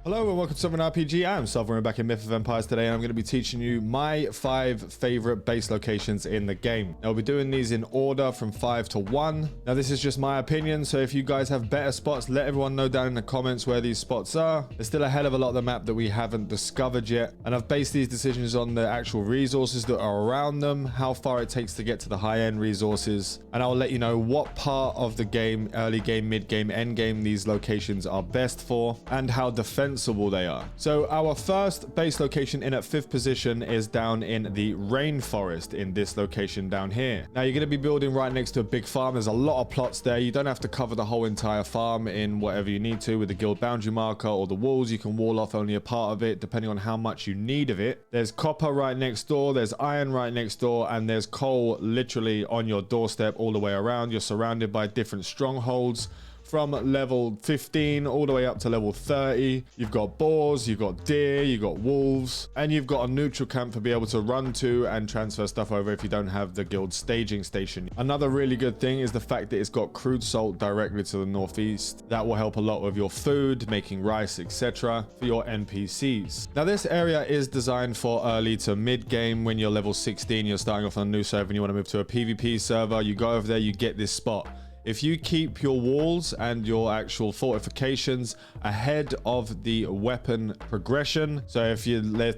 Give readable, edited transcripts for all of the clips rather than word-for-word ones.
Hello and welcome to Sovereign RPG. I'm Sovereign, back in Myth of Empires today, and I'm going to be teaching you my 5 favorite base locations in the game. Now, we'll be doing these in order from 5 to 1. Now, this is just my opinion, so if you guys have better spots, let everyone know down in the comments where these spots are. There's still a hell of a lot of the map that we haven't discovered yet, and I've based these decisions on the actual resources that are around them, how far it takes to get to the high-end resources, and I'll let you know what part of the game, early game, mid game, end game, these locations are best for, and how defensible they are. So our first base location in at 5th position is down in the rainforest in this location down here. Now, you're going to be building right next to a big farm. There's a lot of plots there. You don't have to cover the whole entire farm in whatever you need to with the guild boundary marker or the walls. You can wall off only a part of it depending on how much you need of it. There's copper right next door, there's iron right next door, and there's coal literally on your doorstep all the way around. You're surrounded by different strongholds from level 15 all the way up to level 30. You've got boars, you've got deer, you've got wolves, and you've got a neutral camp to be able to run to and transfer stuff over if you don't have the guild staging station. Another really good thing is the fact that it's got crude salt directly to the northeast. That will help a lot with your food, making rice, etc. for your NPCs. Now, this area is designed for early to mid game. When you're level 16, you're starting off on a new server and you want to move to a PvP server, you go over there, you get this spot. If you keep your walls and your actual fortifications ahead of the weapon progression, so if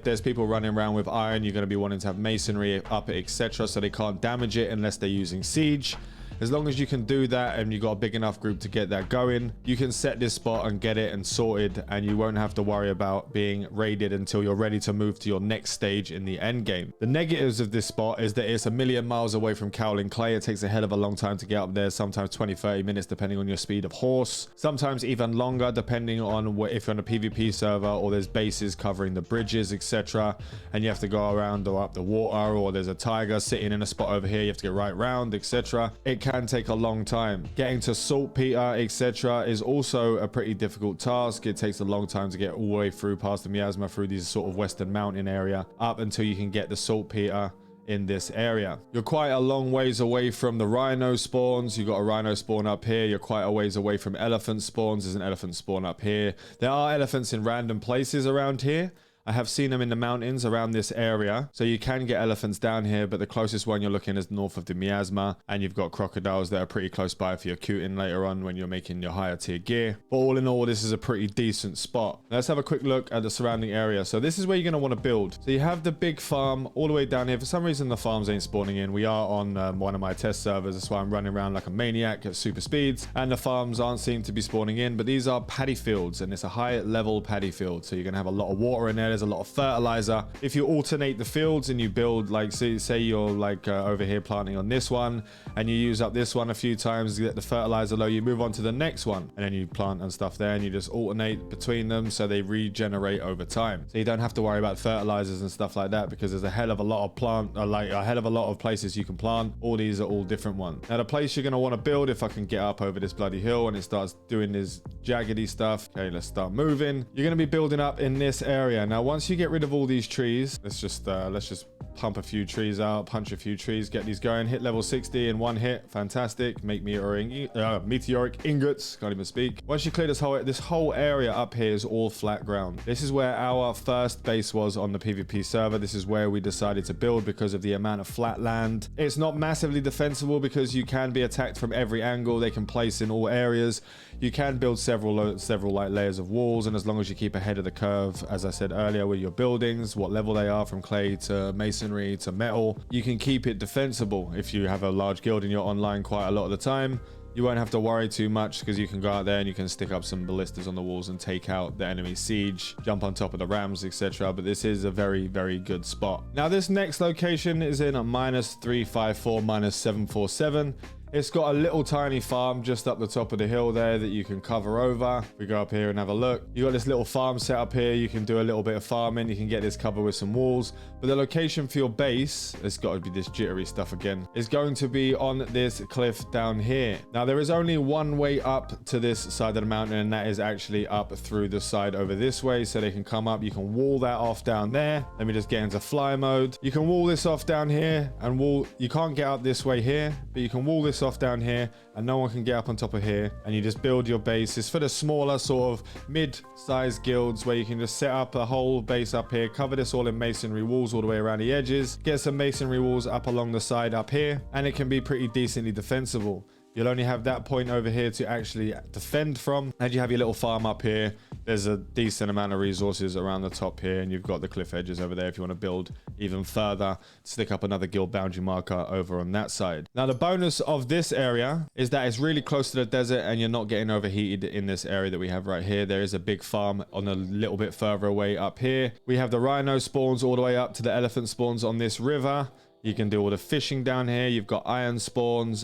there's people running around with iron, you're going to be wanting to have masonry up, etc., so they can't damage it unless they're using siege. As long as you can do that and you've got a big enough group to get that going, you can set this spot and get it and sorted, and you won't have to worry about being raided until you're ready to move to your next stage in the end game. The negatives of this spot is that it's a million miles away from Cowling Clay. It takes a hell of a long time to get up there, sometimes 20-30 minutes depending on your speed of horse, sometimes even longer depending on if you're on a PvP server or there's bases covering the bridges, etc., and you have to go around or up the water, or there's a tiger sitting in a spot over here, you have to get right round, etc. It can take a long time. Getting to saltpeter, etc., is also a pretty difficult task. It takes a long time to get all the way through past the miasma, through these sort of western mountain area, up until you can get the saltpeter in this area. You're quite a long ways away from the rhino spawns. You've got a rhino spawn up here. You're quite a ways away from elephant spawns. There's an elephant spawn up here. There are elephants in random places around here. I have seen them in the mountains around this area, so you can get elephants down here, but the closest one you're looking is north of the miasma, and you've got crocodiles that are pretty close by for your cuting later on when you're making your higher tier gear. But all in all, this is a pretty decent spot. Let's have a quick look at the surrounding area. So this is where you're going to want to build. So you have the big farm all the way down here. For some reason, the farms ain't spawning in. We are on one of my test servers. That's why I'm running around like a maniac at super speeds, and the farms aren't seem to be spawning in, but these are paddy fields, and it's a high level paddy field. So you're going to have a lot of water in there. There's a lot of fertilizer. If you alternate the fields and you build, like, say you're like over here planting on this one, and you use up this one a few times, you get the fertilizer low, you move on to the next one, and then you plant and stuff there, and you just alternate between them so they regenerate over time. So you don't have to worry about fertilizers and stuff like that, because there's a hell of a lot of a hell of a lot of places you can plant. All these are all different ones. Now, the place you're going to want to build, if I can get up over this bloody hill and it starts doing this jaggedy stuff. Okay, let's start moving. You're going to be building up in this area. Now, once you get rid of all these trees, let's just pump a few trees out, punch a few trees, get these going, hit level 60 in one hit. Fantastic. Make meteoric ingots. Can't even speak. Once you clear this whole area up here is all flat ground. This is where our first base was on the PvP server. This is where we decided to build because of the amount of flat land. It's not massively defensible because you can be attacked from every angle. They can place in all areas. You can build several like layers of walls, and as long as you keep ahead of the curve, as I said earlier, with your buildings, what level they are from clay to masonry to metal, you can keep it defensible. If you have a large guild and you're online quite a lot of the time, you won't have to worry too much, because you can go out there and you can stick up some ballistas on the walls and take out the enemy siege, jump on top of the rams, etc. But this is a very, very good spot. Now, this next location is in a -354, -747. It's got a little tiny farm just up the top of the hill there that you can cover over. We go up here and have a look. You got this little farm set up here. You can do a little bit of farming. You can get this covered with some walls. But the location for your base, it's got to be this jittery stuff again, is going to be on this cliff down here. Now, there is only one way up to this side of the mountain, and that is actually up through the side over this way. So they can come up. You can wall that off down there. Let me just get into fly mode. You can wall this off down here, and you can't get up this way here, but you can wall this this off down here and no one can get up on top of here, and you just build your base. It's for the smaller sort of mid-sized guilds where you can just set up a whole base up here, cover this all in masonry walls all the way around the edges, get some masonry walls up along the side up here, and it can be pretty decently defensible. You'll only have that point over here to actually defend from, and you have your little farm up here. There's a decent amount of resources around the top here, and you've got the cliff edges over there if you want to build even further, stick up another guild boundary marker over on that side. Now, the bonus of this area is that it's really close to the desert and you're not getting overheated in this area that we have right here. There is a big farm on a little bit further away up here. We have the rhino spawns all the way up to the elephant spawns on this river. You can do all the fishing down here. You've got iron spawns.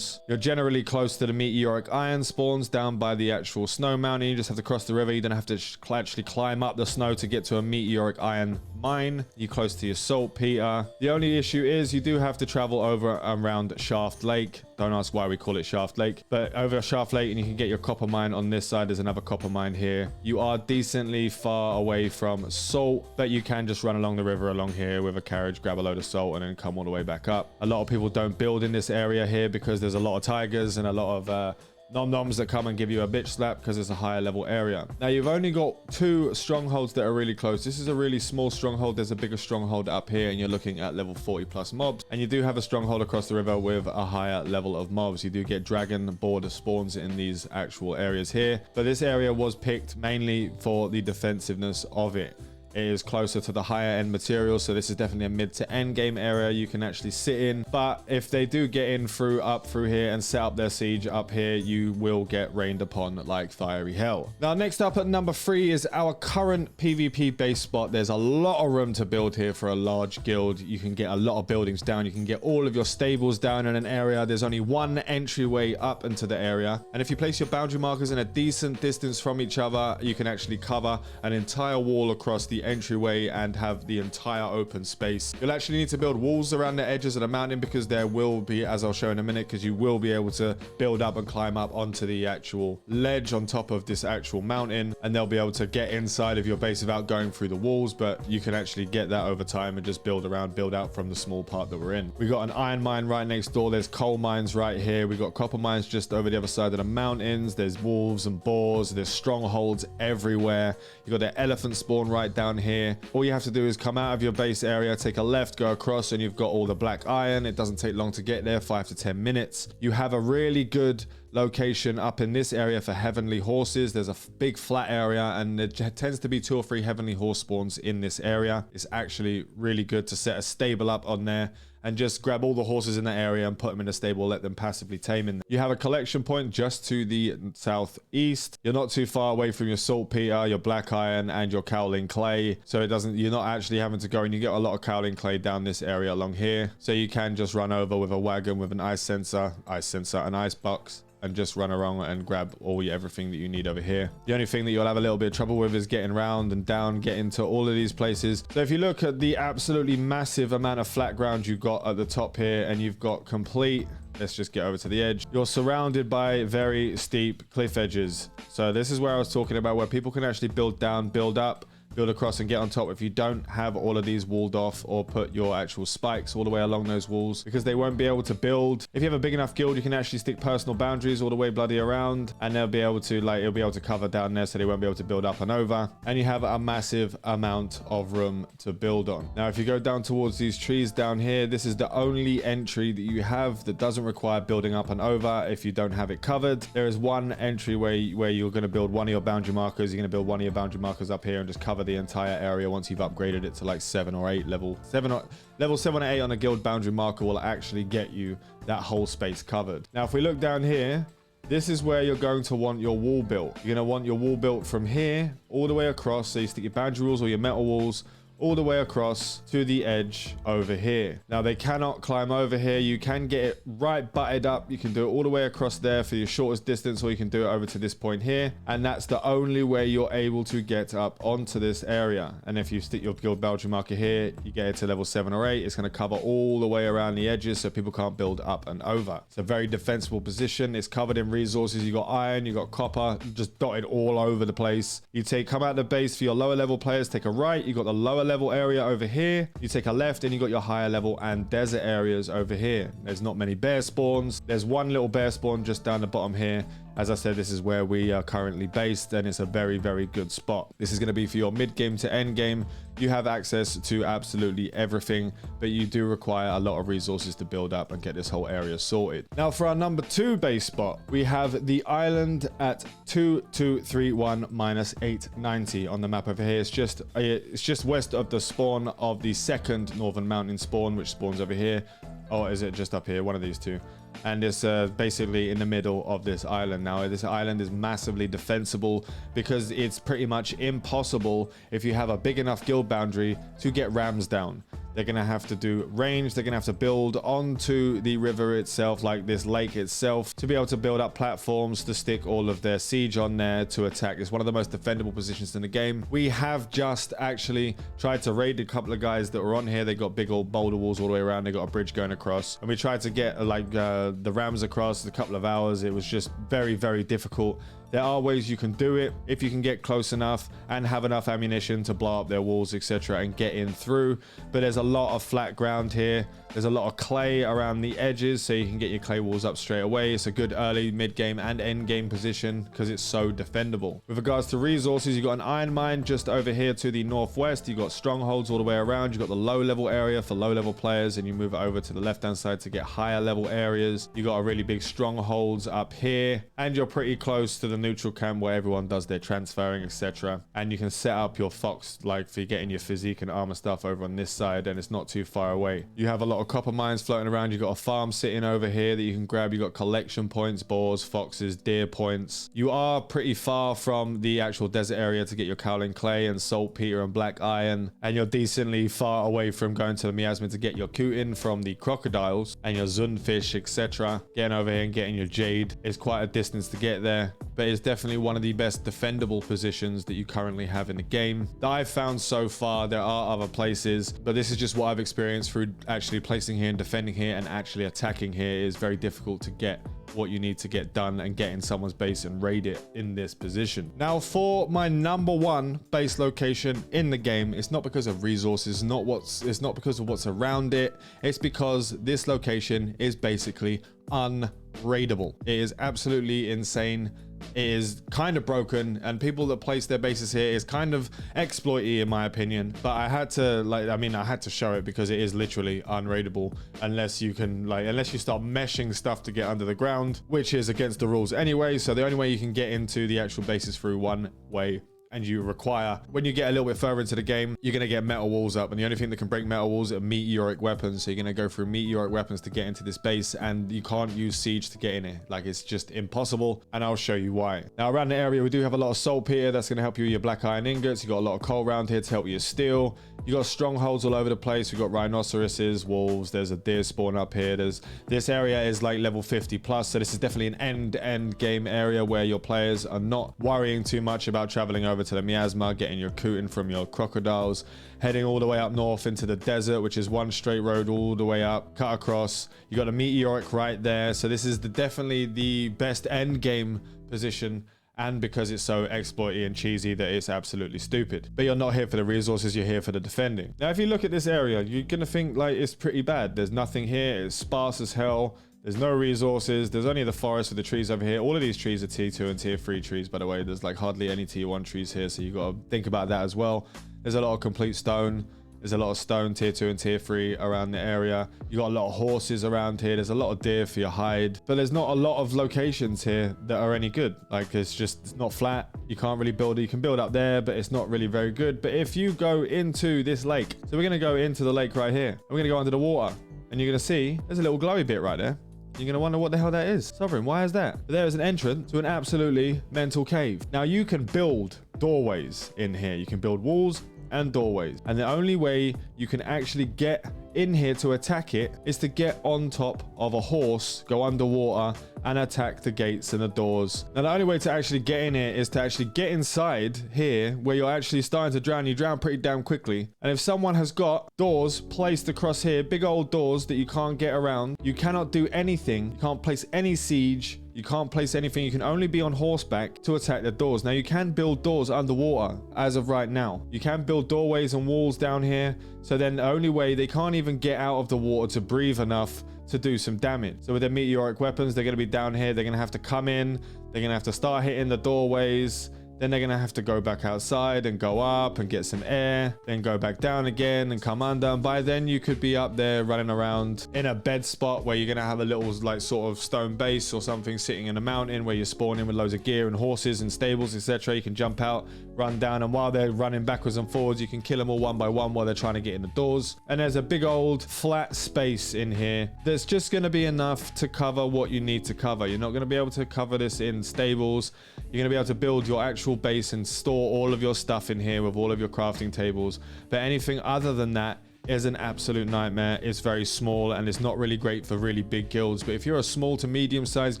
You're generally close to the meteoric iron spawns down by the actual snow mountain. You just have to cross the river. You don't have to actually climb up the snow to get to a meteoric iron mine. You're close to your saltpeter. The only issue is you do have to travel over around Shaft Lake. Don't ask why we call it Shaft Lake, but over Shaft Lake, and you can get your copper mine on this side. There's another copper mine here. You are decently far away from salt, but you can just run along the river along here with a carriage, grab a load of salt, and then come all the way back up. A lot of people don't build in this area here because there's a lot of tigers and a lot of nom-noms that come and give you a bitch slap because it's a higher level area. Now, you've only got 2 strongholds that are really close. This is a really small stronghold. There's a bigger stronghold up here, and you're looking at level 40 plus mobs. And you do have a stronghold across the river with a higher level of mobs. You do get dragon border spawns in these actual areas here, but this area was picked mainly for the defensiveness of it. It is closer to the higher end material, so this is definitely a mid to end game area you can actually sit in. But if they do get in up through here and set up their siege up here, you will get rained upon like fiery hell. Now, next up at number 3 is our current PvP base spot. There's a lot of room to build here for a large guild. You can get a lot of buildings down. You can get all of your stables down in an area. There's only one entryway up into the area, and if you place your boundary markers in a decent distance from each other, you can actually cover an entire wall across the entryway and have the entire open space. You'll actually need to build walls around the edges of the mountain because there will be, as I'll show in a minute, because you will be able to build up and climb up onto the actual ledge on top of this actual mountain, and they'll be able to get inside of your base without going through the walls. But you can actually get that over time and just build out from the small part that we're in. We got an iron mine right next door. There's coal mines right here. We got copper mines just over the other side of the mountains. There's wolves and boars. There's strongholds everywhere. You got the elephant spawn right down here. All you have to do is come out of your base area, take a left, go across, and you've got all the black iron. It doesn't take long to get there, 5 to 10 minutes. You have a really good location up in this area for heavenly horses. There's a big flat area, and there tends to be 2 or 3 heavenly horse spawns in this area. It's actually really good to set a stable up on there and just grab all the horses in that area and put them in a stable, let them passively tame in. You have a collection point just to the southeast. You're not too far away from your saltpeter, your black iron, and your kaolin clay, so you're not actually having to go, and you get a lot of kaolin clay down this area along here, so you can just run over with a wagon with an ice sensor, an ice box, and just run around and grab everything that you need over here. The only thing that you'll have a little bit of trouble with is getting around and down, getting to all of these places. So if you look at the absolutely massive amount of flat ground you've got at the top here, and you've got complete, let's just get over to the edge, you're surrounded by very steep cliff edges. So this is where I was talking about, where people can actually build down, build up, build across, and get on top if you don't have all of these walled off or put your actual spikes all the way along those walls, because they won't be able to build. If you have a big enough guild, you can actually stick personal boundaries all the way bloody around, and they'll be able to, it'll be able to cover down there, so they won't be able to build up and over, and you have a massive amount of room to build on. Now, if you go down towards these trees down here, this is the only entry that you have that doesn't require building up and over if you don't have it covered. There is one entry where you're going to build one of your boundary markers. You're going to build one of your boundary markers up here and just cover the entire area once you've upgraded it to like 7 or 8 level 7 or 8 on a guild boundary marker will actually get you that whole space covered. Now, if we look down here, this is where you're going to want your wall built. You're going to want your wall built from here all the way across. So you stick your boundary walls or your metal walls all the way across to the edge over here. Now, they cannot climb over here. You can get it right butted up. You can do it all the way across there for your shortest distance, or you can do it over to this point here, and that's the only way you're able to get up onto this area. And if you stick your guild boundary marker here, you get it to level 7 or 8. It's going to cover all the way around the edges so people can't build up and over. It's a very defensible position. It's covered in resources. You got iron, you got copper, just dotted all over the place. Come out the base for your lower level players, take a right. You got the lower level area over here. You take a left and you got your higher level and desert areas over here. There's not many bear spawns. There's one little bear spawn just down the bottom here. As I said, this is where we are currently based, and it's a very, very good spot. This is going to be for your mid game to end game. You have access to absolutely everything, but you do require a lot of resources to build up and get this whole area sorted. Now for our number 2 base spot, we have the island at 2231 minus 890 on the map over here. It's just west of the spawn of the second Northern Mountain spawn, which spawns over here. Or is it just up here? One of these two. And it's basically in the middle of this island. Now, this island is massively defensible because it's pretty much impossible if you have a big enough guild boundary to get rams down. They're going to have to do range. They're going to have to build onto the river itself, like this lake itself, to be able to build up platforms to stick all of their siege on there to attack. It's one of the most defendable positions in the game. We have just actually tried to raid a couple of guys that were on here. They got big old boulder walls all the way around. They got a bridge going across. And we tried to get the rams across in a couple of hours. It was just very, very difficult. There are ways you can do it if you can get close enough and have enough ammunition to blow up their walls, etc., and get in through. But there's a lot of flat ground here. There's a lot of clay around the edges, so you can get your clay walls up straight away. It's a good early, mid-game, and end-game position because it's so defendable. With regards to resources, you've got an iron mine just over here to the northwest. You've got strongholds all the way around. You've got the low-level area for low-level players, and you move it over to the left-hand side to get higher-level areas. You've got a really big strongholds up here, and you're pretty close to the neutral camp where everyone does their transferring, etc. And you can set up your fox, like for getting your physique and armor stuff over on this side, and it's not too far away. You have a lot of copper mines floating around. You've got a farm sitting over here that you can grab. You've got collection points, boars, foxes, deer points. You are pretty far from the actual desert area to get your kaolin clay and saltpeter and black iron, and you're decently far away from going to the miasma to get your kutin from the crocodiles and your zunfish, etc. Getting over here and getting your jade is quite a distance to get there, but it's definitely one of the best defendable positions that you currently have in the game that I've found so far. There are other places, but this is just what I've experienced through actually placing here and defending here and actually attacking here. Is very difficult to get what you need to get done and get in someone's base and raid it in this position. Now for my number 1 base location in the game, it's not because of resources, it's not because of what's around it. It's because this location is basically unraidable. It is absolutely insane. It is kind of broken, and people that place their bases here is kind of exploity in my opinion, but I had to I had to show it because it is literally unraidable unless you start meshing stuff to get under the ground, which is against the rules anyway. So the only way you can get into the actual base is through one way. And you require, when you get a little bit further into the game, you're going to get metal walls up, and the only thing that can break metal walls are meteoric weapons. So you're going to go through meteoric weapons to get into this base, and you can't use siege to get in it. Like, it's just impossible, and I'll show you why. Now around the area we do have a lot of saltpeter. That's going to help you with your black iron ingots. You got a lot of coal around here to help you steel. You got strongholds all over the place. We've got rhinoceroses, wolves. There's a deer spawn up here. This area is like level 50 plus, so this is definitely an end game area where your players are not worrying too much about traveling over to the miasma, getting your kutin from your crocodiles, heading all the way up north into the desert, which is one straight road all the way up, cut across. You got a meteoric right there, so this is definitely the best end game position, and because it's so exploity and cheesy that it's absolutely stupid. But you're not here for the resources, you're here for the defending. Now if you look at this area, you're gonna think like it's pretty bad. There's nothing here, it's sparse as hell. There's no resources. There's only the forest with the trees over here. All of these trees are tier 2 and tier 3 trees, by the way. There's like hardly any tier 1 trees here, so you got to think about that as well. There's a lot of complete stone. There's a lot of stone tier 2 and tier 3 around the area. You got a lot of horses around here. There's a lot of deer for your hide, but there's not a lot of locations here that are any good. Like, it's not flat. You can't really build it. You can build up there, but it's not really very good. But if you go into this lake, so we're going to go into the lake right here. We're going to go under the water, and you're going to see there's a little glowy bit right there. You're going to wonder what the hell that is. Sovereign, why is that? But there is an entrance to an absolutely mental cave. Now, you can build doorways in here. You can build walls and doorways. And the only way you can actually get in here to attack it is to get on top of a horse, go underwater, and attack the gates and the doors. Now, the only way to actually get in here is to actually get inside here where you're actually starting to drown. You drown pretty damn quickly. And if someone has got doors placed across here, big old doors that you can't get around, you cannot do anything. You can't place any siege. You can't place anything. You can only be on horseback to attack the doors. Now, you can build doors underwater as of right now. You can build doorways and walls down here. So then the only way, they can't even get out of the water to breathe enough to do some damage. So with their meteoric weapons, they're going to be down here. They're going to have to come in. They're going to have to start hitting the doorways. Then they're going to have to go back outside and go up and get some air, then go back down again and come under. And by then you could be up there running around in a bed spot where you're going to have a little like sort of stone base or something sitting in a mountain where you're spawning with loads of gear and horses and stables, etc. You can jump out, run down, and while they're running backwards and forwards, you can kill them all one by one while they're trying to get in the doors. And there's a big old flat space in here that's just going to be enough to cover what you need to cover. You're not going to be able to cover this in stables. You're going to be able to build your actual base and store all of your stuff in here with all of your crafting tables, but anything other than that is an absolute nightmare. It's very small and it's not really great for really big guilds. But if you're a small to medium-sized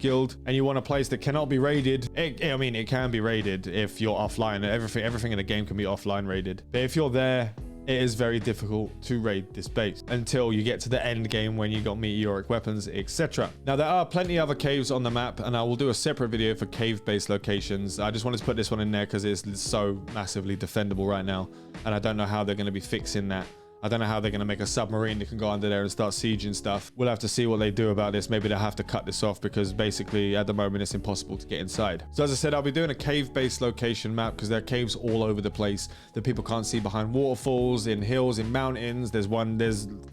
guild and you want a place that cannot be raided, I mean, it can be raided if you're offline. Everything in the game can be offline raided, but if you're there, it is very difficult to raid this base until you get to the end game when you got meteoric weapons, etc. Now, there are plenty other caves on the map, and I will do a separate video for cave-based locations. I just wanted to put this one in there because it's so massively defendable right now, and I don't know how they're going to be fixing that. I don't know how they're going to make a submarine that can go under there and start sieging stuff. We'll have to see what they do about this. Maybe they'll have to cut this off because basically at the moment it's impossible to get inside. So as I said, I'll be doing a cave-based location map because there are caves all over the place that people can't see behind waterfalls, in hills, in mountains. There's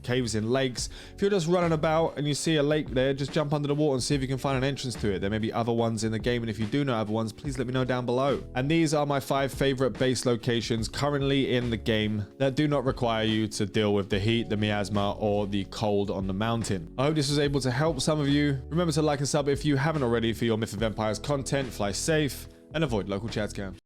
caves in lakes. If you're just running about and you see a lake there, just jump under the water and see if you can find an entrance to it. There may be other ones in the game, and if you do know other ones, please let me know down below. And these are my 5 favorite base locations currently in the game that do not require you to deal with the heat, the miasma, or the cold on the mountain. I hope this was able to help some of you. Remember to like and sub if you haven't already for your Myth of Empires content. Fly safe and avoid local chat scams.